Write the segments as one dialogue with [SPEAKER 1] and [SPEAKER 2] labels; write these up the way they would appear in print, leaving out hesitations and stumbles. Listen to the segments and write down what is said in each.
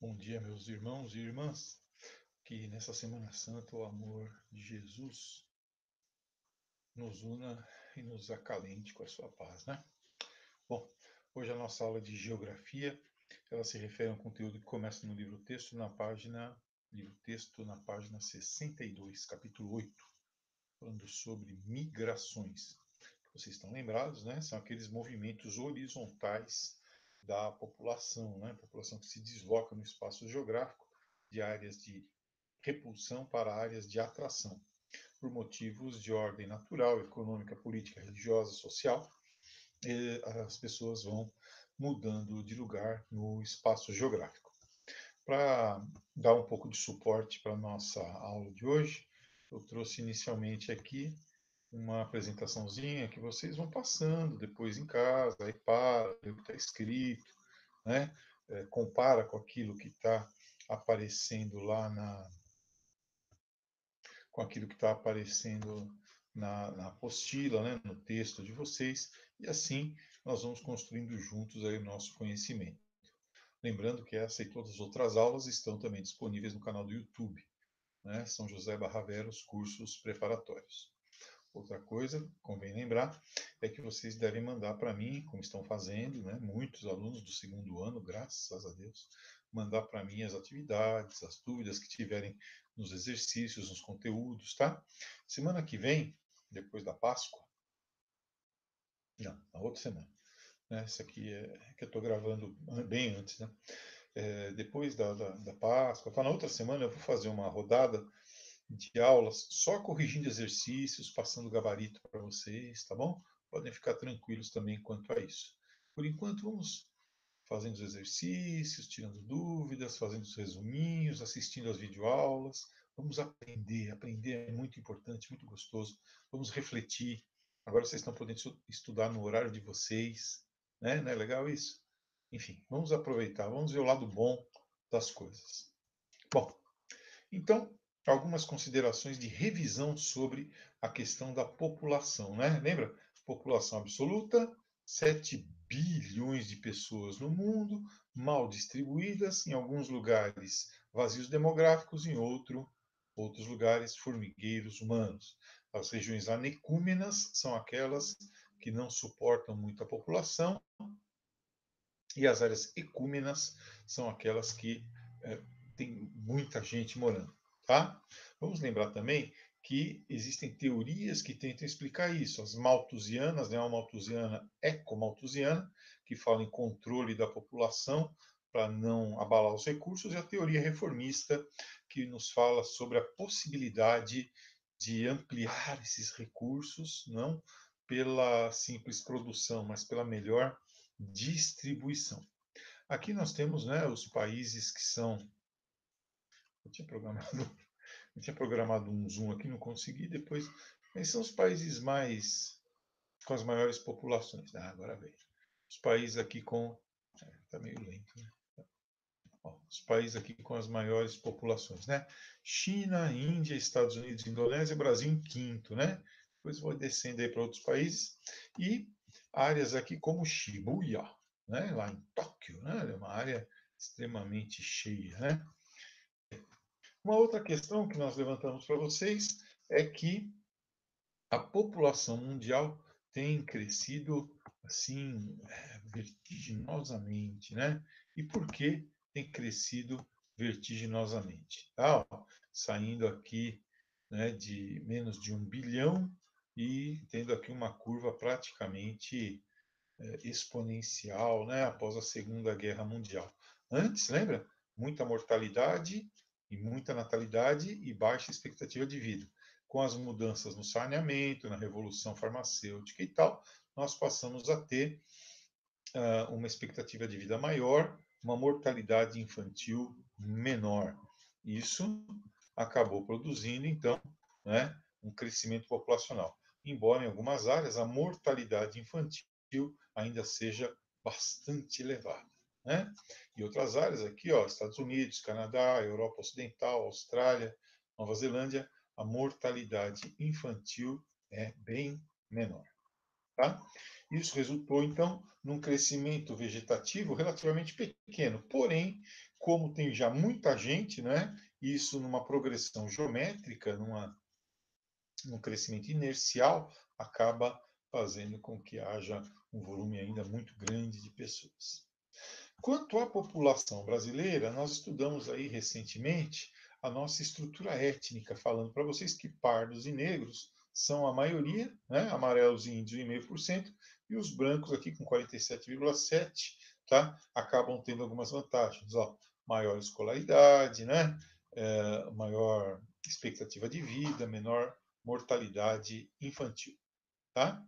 [SPEAKER 1] Bom dia, meus irmãos e irmãs. Que nessa Semana Santa o amor de Jesus nos una e nos acalente com a sua paz, né? Bom, hoje a nossa aula de geografia, ela se refere a um conteúdo que começa no livro-texto na página 62, capítulo 8, falando sobre migrações. Vocês estão lembrados, né? São aqueles movimentos horizontais da população, né? População que se desloca no espaço geográfico de áreas de repulsão para áreas de atração, por motivos de ordem natural, econômica, política, religiosa, social. As pessoas vão mudando de lugar no espaço geográfico. Para dar um pouco de suporte para a nossa aula de hoje, eu trouxe inicialmente aqui uma apresentaçãozinha que vocês vão passando depois em casa, aí para, vê o que está escrito, né? Compara com aquilo que está aparecendo lá com aquilo que está aparecendo na apostila, né, no texto de vocês, e assim nós vamos construindo juntos aí o nosso conhecimento. Lembrando que essa e todas as outras aulas estão também disponíveis no canal do YouTube, né, São José Barraveros Cursos Preparatórios. Outra coisa, convém lembrar, é que vocês devem mandar para mim, como estão fazendo, né, muitos alunos do segundo ano, graças a Deus, mandar para mim as atividades, as dúvidas que tiverem nos exercícios, nos conteúdos, tá? Semana que vem, depois da Páscoa, não, na outra semana, né? Essa aqui é que eu estou gravando bem antes, né? Depois da Páscoa, tá? Na outra semana eu vou fazer uma rodada de aulas só corrigindo exercícios, passando gabarito para vocês, tá bom? Podem ficar tranquilos também quanto a isso. Por enquanto, vamos fazendo os exercícios, tirando dúvidas, fazendo os resuminhos, assistindo às videoaulas. Vamos aprender. Aprender é muito importante, muito gostoso. Vamos refletir. Agora vocês estão podendo estudar no horário de vocês, né? Não é legal isso? Enfim, vamos aproveitar, vamos ver o lado bom das coisas. Bom, então, algumas considerações de revisão sobre a questão da população, né? Lembra? População absoluta, 7 bilhões de pessoas no mundo, mal distribuídas, em alguns lugares vazios demográficos, em outros lugares formigueiros humanos. As regiões anecúmenas são aquelas que não suportam muita população, e as áreas ecúmenas são aquelas que tem muita gente morando, tá? Vamos lembrar também que existem teorias que tentam explicar isso. As malthusianas, né, a malthusiana ecomalthusiana, que fala em controle da população para não abalar os recursos, e a teoria reformista, que nos fala sobre a possibilidade de ampliar esses recursos, não pela simples produção, mas pela melhor distribuição. Aqui nós temos, né, os países que são. Eu tinha programado, eu tinha programado um zoom aqui, não consegui. Depois, esses são os países com as maiores populações. Ah, agora veio. Os países aqui com. Está meio lento, né? Ó, os países aqui com as maiores populações, né? China, Índia, Estados Unidos, Indonésia, Brasil em quinto, né? Depois vou descendo aí para outros países. E áreas aqui como Shibuya, né? Lá em Tóquio, né? É uma área extremamente cheia, né? Uma outra questão que nós levantamos para vocês é que a população mundial tem crescido assim vertiginosamente, né? E por que tem crescido vertiginosamente? Tá? Ó, saindo aqui, né, de menos de 1 bilhão e tendo aqui uma curva praticamente exponencial, né, após a Segunda Guerra Mundial. Antes, lembra? Muita mortalidade e muita natalidade e baixa expectativa de vida. Com as mudanças no saneamento, na revolução farmacêutica e tal, nós passamos a ter uma expectativa de vida maior, uma mortalidade infantil menor. Isso acabou produzindo, então, né, um crescimento populacional. Embora em algumas áreas a mortalidade infantil ainda seja bastante elevada. Né? E outras áreas aqui, ó, Estados Unidos, Canadá, Europa Ocidental, Austrália, Nova Zelândia, a mortalidade infantil é bem menor. Tá? Isso resultou, então, num crescimento vegetativo relativamente pequeno. Porém, como tem já muita gente, né, isso numa progressão geométrica, num crescimento inercial, acaba fazendo com que haja um volume ainda muito grande de pessoas. Quanto à população brasileira, nós estudamos aí recentemente a nossa estrutura étnica, falando para vocês que pardos e negros são a maioria, né? Amarelos e índios em 0,5%, e os brancos aqui com 47,7%, tá? Acabam tendo algumas vantagens, ó, maior escolaridade, né? Maior expectativa de vida, menor mortalidade infantil, tá?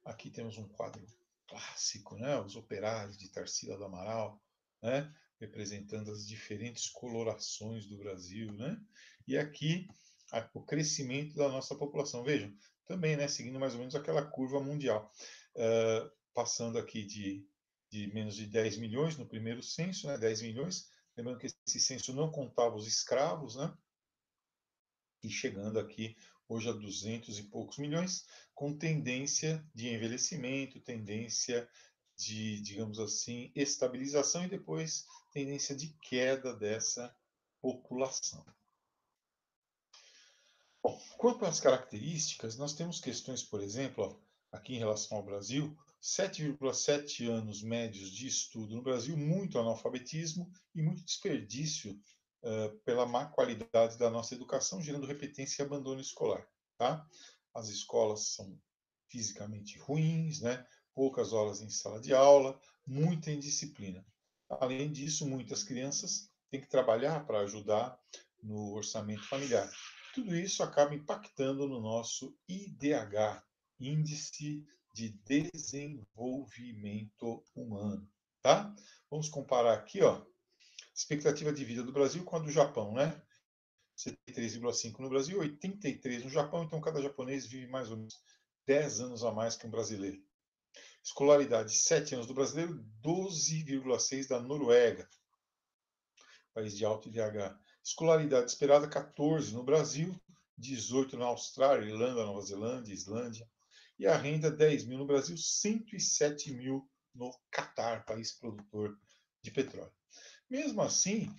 [SPEAKER 1] Aqui temos um quadro clássico, né? Os operários de Tarsila do Amaral, né? Representando as diferentes colorações do Brasil, né? E aqui o crescimento da nossa população. Vejam, também, né? Seguindo mais ou menos aquela curva mundial, passando aqui de menos de 10 milhões no primeiro censo, né? 10 milhões. Lembrando que esse censo não contava os escravos, né? E chegando aqui hoje a 200 e poucos milhões, com tendência de envelhecimento, tendência de, digamos assim, estabilização e depois tendência de queda dessa população. Bom, quanto às características, nós temos questões, por exemplo, ó, aqui em relação ao Brasil, 7,7 anos médios de estudo no Brasil, muito analfabetismo e muito desperdício pela má qualidade da nossa educação, gerando repetência e abandono escolar. Tá? As escolas são fisicamente ruins, né? Poucas horas em sala de aula, muita indisciplina. Além disso, muitas crianças têm que trabalhar para ajudar no orçamento familiar. Tudo isso acaba impactando no nosso IDH, Índice de Desenvolvimento Humano. Tá? Vamos comparar aqui, ó, expectativa de vida do Brasil com a do Japão, né? 73,5 no Brasil, 83 no Japão, então cada japonês vive mais ou menos 10 anos a mais que um brasileiro. Escolaridade, 7 anos do brasileiro, 12,6 da Noruega, país de alto IDH. Escolaridade esperada, 14 no Brasil, 18 na Austrália, Irlanda, Nova Zelândia, Islândia. E a renda, 10 mil no Brasil, 107 mil no Catar, país produtor de petróleo. Mesmo assim,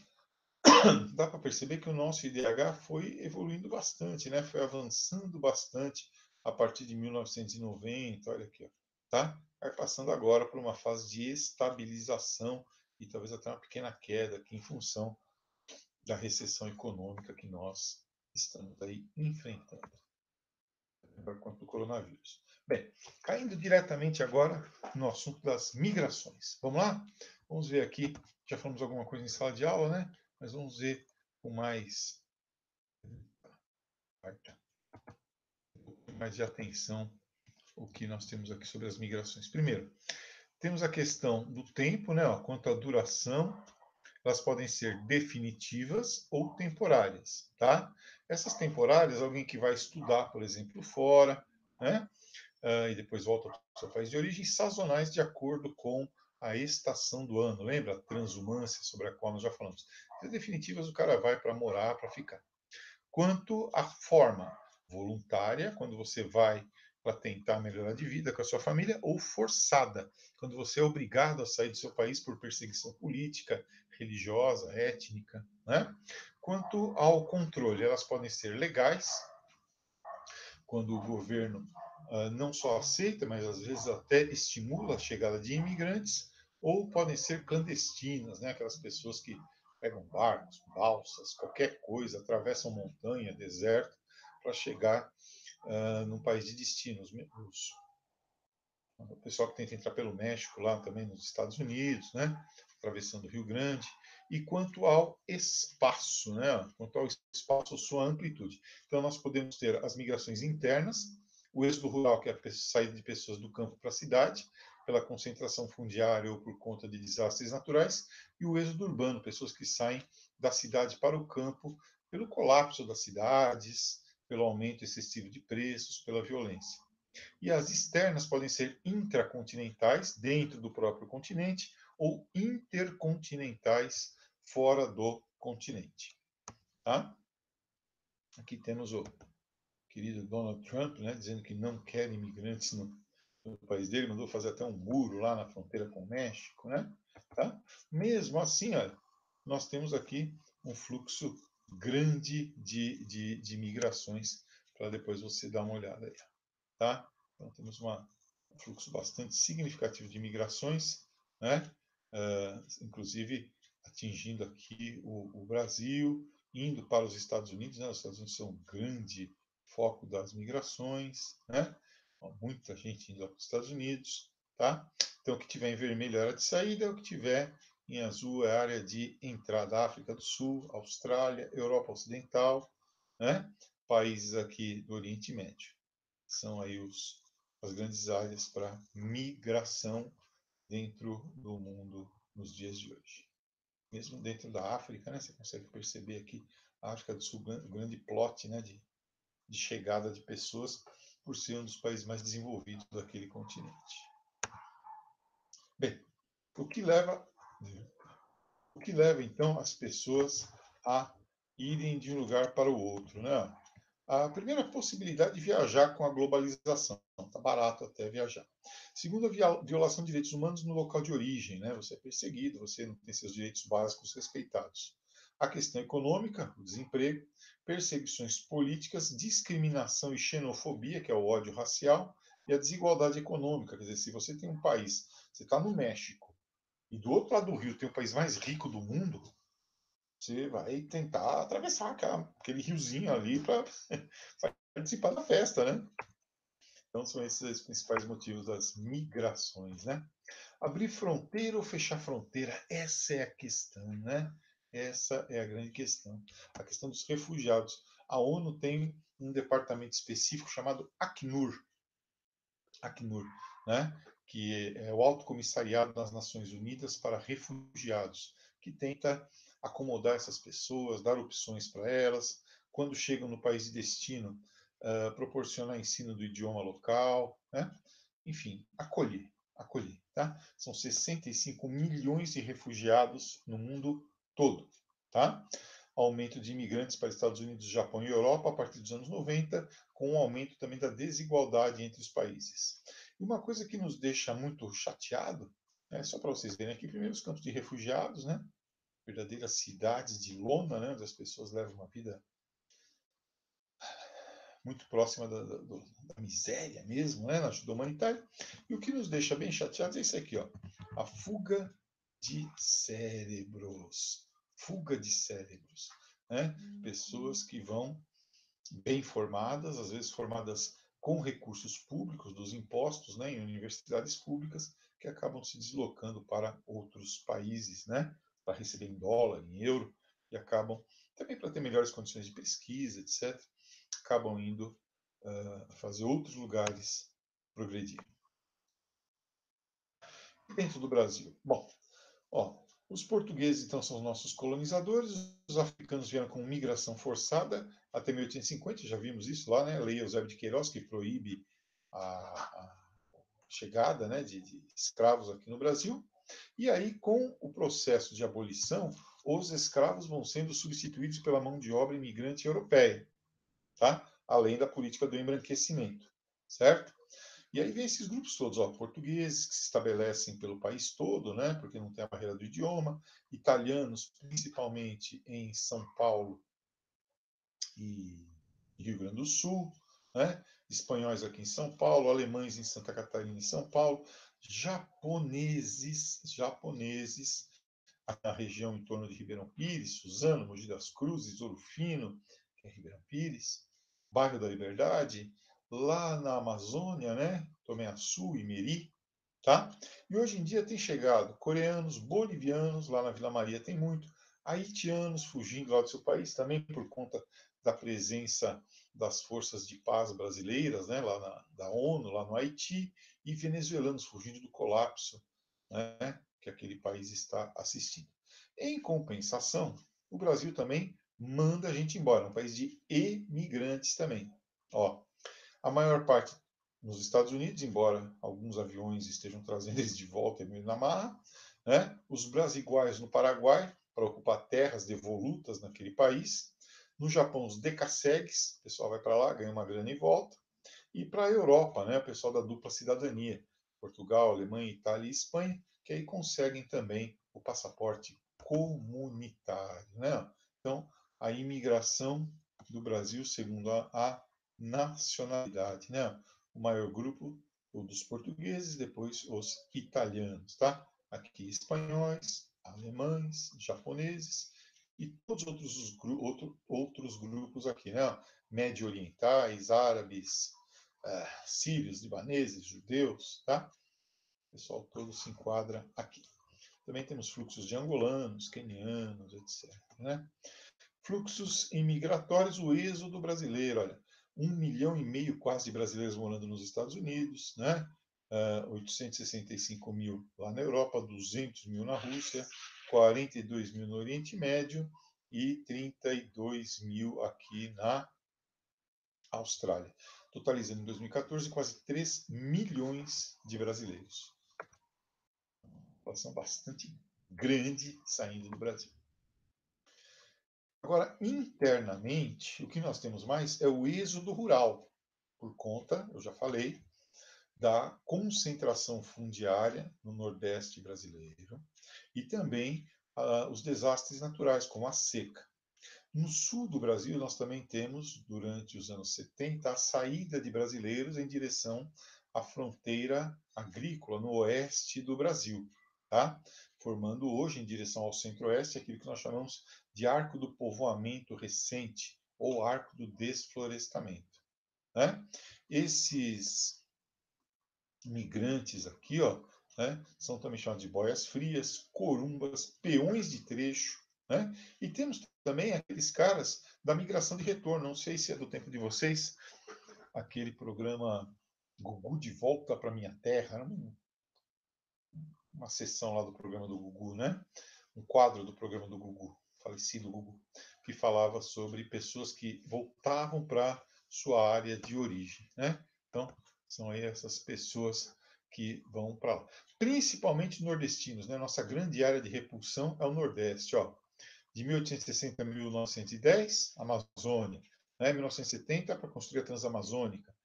[SPEAKER 1] dá para perceber que o nosso IDH foi evoluindo bastante, né? Foi avançando bastante a partir de 1990, olha aqui, ó, tá? Vai passando agora por uma fase de estabilização e talvez até uma pequena queda aqui em função da recessão econômica que nós estamos aí enfrentando quanto ao coronavírus. Bem, caindo diretamente agora no assunto das migrações. Vamos lá? Vamos ver aqui, já falamos alguma coisa em sala de aula, né? Mas vamos ver com mais de atenção o que nós temos aqui sobre as migrações. Primeiro, temos a questão do tempo, né? Ó, quanto à duração, elas podem ser definitivas ou temporárias, tá? Essas temporárias, alguém que vai estudar, por exemplo, fora, né? E depois volta para o seu país de origem, sazonais de acordo com a estação do ano. Lembra a transumância sobre a qual nós já falamos? As definitivas, o cara vai para morar, para ficar. Quanto à forma voluntária, quando você vai para tentar melhorar de vida com a sua família, ou forçada, quando você é obrigado a sair do seu país por perseguição política, religiosa, étnica. Né? Quanto ao controle, elas podem ser legais, quando o governo não só aceita, mas às vezes até estimula a chegada de imigrantes, ou podem ser clandestinas, né? Aquelas pessoas que pegam barcos, balsas, qualquer coisa, atravessam montanha, deserto, para chegar num país de destino. O pessoal que tenta entrar pelo México, lá também nos Estados Unidos, né? Atravessando o Rio Grande. E quanto ao espaço, né? Quanto ao espaço, sua amplitude. Então, nós podemos ter as migrações internas, o êxodo rural, que é a saída de pessoas do campo para a cidade, pela concentração fundiária ou por conta de desastres naturais, e o êxodo urbano, pessoas que saem da cidade para o campo pelo colapso das cidades, pelo aumento excessivo de preços, pela violência. E as externas podem ser intracontinentais, dentro do próprio continente, ou intercontinentais, fora do continente. Tá? Aqui temos o querido Donald Trump, né, dizendo que não quer imigrantes no país dele, mandou fazer até um muro lá na fronteira com o México, né? Tá? Mesmo assim, olha, nós temos aqui um fluxo grande de migrações, para depois você dar uma olhada aí, tá? Então, temos um fluxo bastante significativo de migrações, né? Inclusive atingindo aqui o Brasil, indo para os Estados Unidos, né? Os Estados Unidos são um grande foco das migrações, né? Muita gente indo para os Estados Unidos, tá? Então, o que tiver em vermelho é área de saída, o que tiver em azul é área de entrada. África do Sul, Austrália, Europa Ocidental, né? Países aqui do Oriente Médio. São aí as grandes áreas para migração dentro do mundo nos dias de hoje. Mesmo dentro da África, né, você consegue perceber aqui a África do Sul, um grande plot, né, de chegada de pessoas, por ser um dos países mais desenvolvidos daquele continente. Bem, o que leva então as pessoas a irem de um lugar para o outro, né? A primeira possibilidade de viajar com a globalização, está barato até viajar. Segundo, a violação de direitos humanos no local de origem, né? Você é perseguido, você não tem seus direitos básicos respeitados. A questão econômica, o desemprego, perseguições políticas, discriminação e xenofobia, que é o ódio racial, e a desigualdade econômica. Quer dizer, se você tem um país, você está no México, e do outro lado do rio tem o país mais rico do mundo, você vai tentar atravessar aquele riozinho ali para participar da festa, né? Então são esses os principais motivos das migrações, né? Abrir fronteira ou fechar fronteira, essa é a questão, né? Essa é a grande questão. A questão dos refugiados. A ONU tem um departamento específico chamado Acnur, né? Que é o Alto Comissariado das Nações Unidas para Refugiados, que tenta acomodar essas pessoas, dar opções para elas, quando chegam no país de destino, proporcionar ensino do idioma local, né? Enfim, acolher, tá? São 65 milhões de refugiados no mundo todo, tá? Aumento de imigrantes para Estados Unidos, Japão e Europa a partir dos anos 90, com um aumento também da desigualdade entre os países. E uma coisa que nos deixa muito chateado, né, só para vocês verem aqui, primeiro os campos de refugiados, né? Verdadeiras cidades de lona, né, onde as pessoas levam uma vida muito próxima da miséria mesmo, né, na ajuda humanitária. E o que nos deixa bem chateados é isso aqui, ó, a fuga de cérebros. Fuga de cérebros. Né? Pessoas que vão bem formadas, às vezes formadas com recursos públicos, dos impostos, né, em universidades públicas, que acabam se deslocando para outros países, né, para receber em dólar, em euro, e acabam, também para ter melhores condições de pesquisa, etc., acabam indo fazer outros lugares progredir. Dentro do Brasil, bom, ó, os portugueses, então, são os nossos colonizadores, os africanos vieram com migração forçada até 1850, já vimos isso lá, né? Lei Eusébio de Queiroz, que proíbe a chegada, né, de escravos aqui no Brasil. E aí, com o processo de abolição, os escravos vão sendo substituídos pela mão de obra imigrante europeia, tá? Além da política do embranquecimento, certo? E aí vem esses grupos todos, ó, portugueses que se estabelecem pelo país todo, né, porque não tem a barreira do idioma, italianos, principalmente em São Paulo e Rio Grande do Sul, né, espanhóis aqui em São Paulo, alemães em Santa Catarina e São Paulo, japoneses na região em torno de Ribeirão Pires, Suzano, Mogi das Cruzes, Ouro Fino, que é Ribeirão Pires, bairro da Liberdade, lá na Amazônia, né? Tomé-Açu e Meri, tá? E hoje em dia tem chegado coreanos, bolivianos, lá na Vila Maria tem muito, haitianos fugindo lá do seu país também por conta da presença das forças de paz brasileiras, né? Da ONU, lá no Haiti, e venezuelanos fugindo do colapso, né? Que aquele país está assistindo. Em compensação, o Brasil também manda a gente embora, é um país de imigrantes também. Ó, a maior parte nos Estados Unidos, embora alguns aviões estejam trazendo eles de volta meio na marra, né? Os brasiguaios no Paraguai, para ocupar terras devolutas naquele país. No Japão, os decassegues, o pessoal vai para lá, ganha uma grana e volta. e para a Europa, né, o pessoal da dupla cidadania, Portugal, Alemanha, Itália e Espanha, que aí conseguem também o passaporte comunitário, né? Então, a imigração do Brasil segundo a nacionalidade, né? O maior grupo, o dos portugueses, depois os italianos, tá? Aqui espanhóis, alemães, japoneses e todos outros grupos aqui, né? Médio orientais, árabes, sírios, libaneses, judeus, tá? O pessoal todo se enquadra aqui. Também temos fluxos de angolanos, quenianos, etc. Né? Fluxos imigratórios, o êxodo brasileiro, olha, 1,5 milhão quase de brasileiros morando nos Estados Unidos, né? 865 mil lá na Europa, 200 mil na Rússia, 42 mil no Oriente Médio e 32 mil aqui na Austrália, totalizando em 2014 quase 3 milhões de brasileiros. Uma população bastante grande saindo do Brasil. Agora, internamente, o que nós temos mais é o êxodo rural, por conta, eu já falei, da concentração fundiária no Nordeste brasileiro e também os desastres naturais, como a seca. No sul do Brasil, nós também temos, durante os anos 70, a saída de brasileiros em direção à fronteira agrícola no oeste do Brasil, tá? Formando hoje, em direção ao centro-oeste, aquilo que nós chamamos de arco do povoamento recente ou arco do desflorestamento. Né? Esses migrantes aqui, ó, né, são também chamados de boias frias, corumbas, peões de trecho, né? E temos também aqueles caras da migração de retorno. Não sei se é do tempo de vocês, aquele programa Gugu de Volta para Minha Terra, era uma sessão lá do programa do Gugu, né? Um quadro do programa do Gugu, falecido Gugu, que falava sobre pessoas que voltavam para sua área de origem, né? Então, são aí essas pessoas que vão para lá. Principalmente nordestinos, né? Nossa grande área de repulsão é o Nordeste, ó. De 1860 a 1910, Amazônia. Né? 1970, para construir a Transamazônica.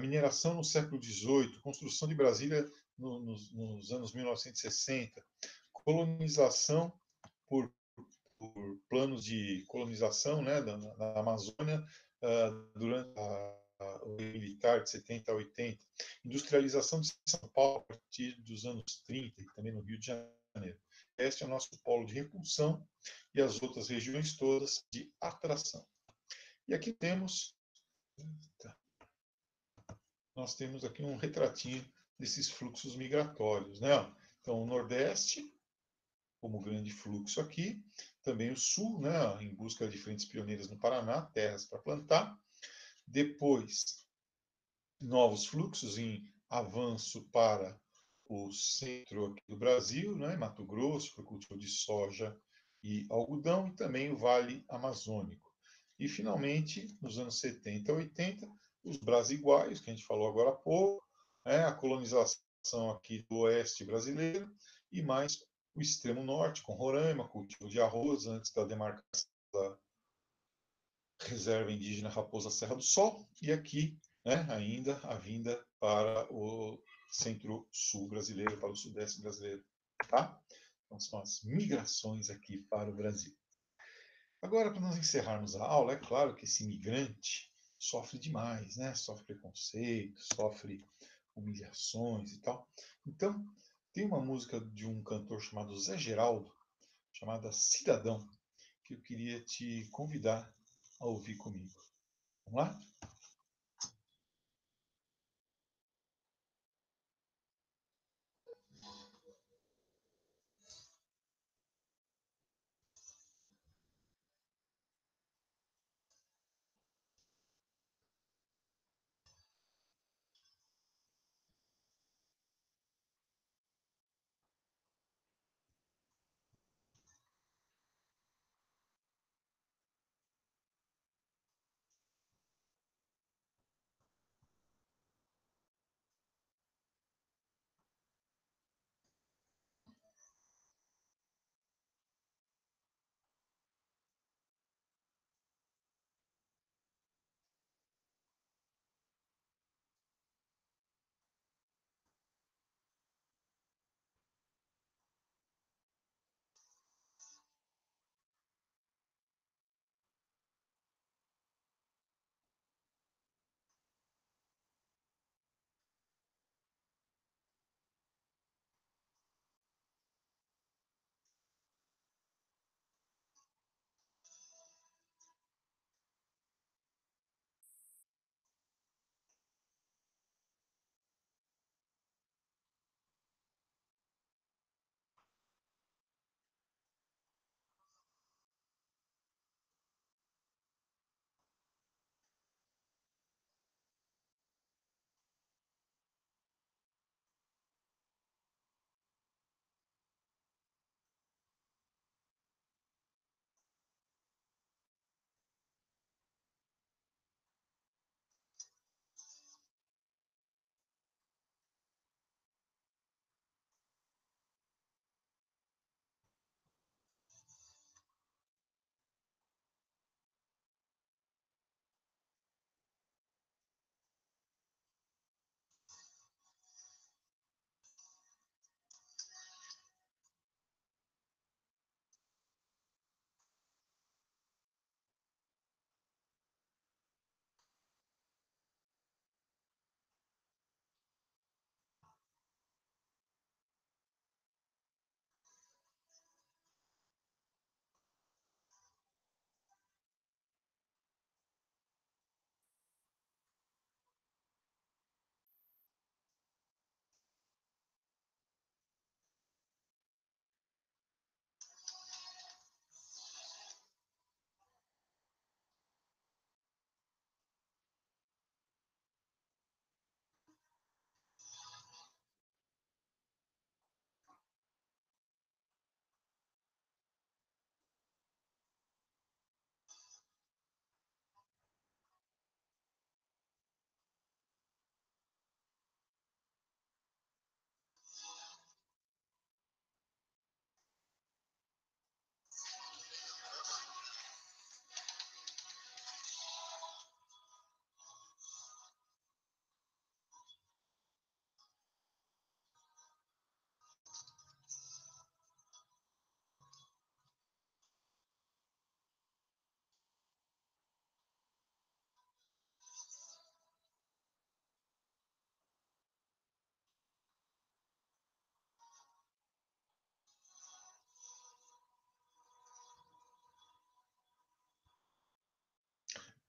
[SPEAKER 1] Mineração no século XVIII, construção de Brasília nos anos 1960, colonização por, por planos de colonização, né, da Amazônia durante o militar de 70 a 80, industrialização de São Paulo a partir dos anos 30 e também no Rio de Janeiro. Este é o nosso polo de repulsão e as outras regiões todas de atração. E aqui temos nós temos aqui um retratinho desses fluxos migratórios, né? Então, o Nordeste, como grande fluxo aqui, também o Sul, né? Em busca de frentes pioneiras no Paraná, terras para plantar. Depois, novos fluxos em avanço para o centro aqui do Brasil, né? Mato Grosso, para o cultivo de soja e algodão, e também o Vale Amazônico. E, finalmente, nos anos 70 e 80, os brasiguaios, que a gente falou agora há pouco, né, a colonização aqui do oeste brasileiro, e mais o extremo norte, com Roraima, cultivo de arroz, antes da demarcação da reserva indígena Raposa Serra do Sol, e aqui, né, ainda a vinda para o centro-sul brasileiro, para o sudeste brasileiro. Tá? Então, são as migrações aqui para o Brasil. Agora, para nós encerrarmos a aula, é claro que esse imigrante sofre demais, né? Sofre preconceito, sofre humilhações e tal. Então, tem uma música de um cantor chamado Zé Geraldo, chamada Cidadão, que eu queria te convidar a ouvir comigo. Vamos lá?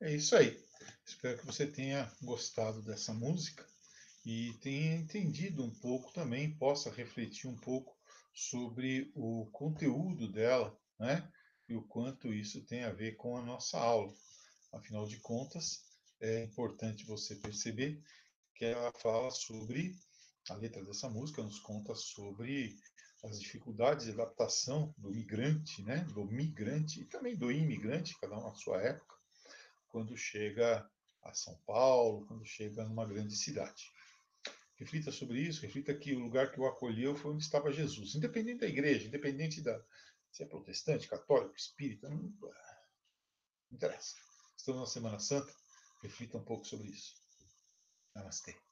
[SPEAKER 1] É isso aí. Espero que você tenha gostado dessa música e tenha entendido um pouco também, possa refletir um pouco sobre o conteúdo dela, né? E o quanto isso tem a ver com a nossa aula. Afinal de contas, é importante você perceber que ela fala sobre, a letra dessa música nos conta sobre as dificuldades de adaptação do migrante, né? Do migrante e também do imigrante, cada um na sua época, quando chega a São Paulo, quando chega numa grande cidade. Reflita sobre isso, reflita que o lugar que o acolheu foi onde estava Jesus, independente da igreja, independente da se é protestante, católico, espírita, não interessa. Estamos na Semana Santa, reflita um pouco sobre isso. Namastê.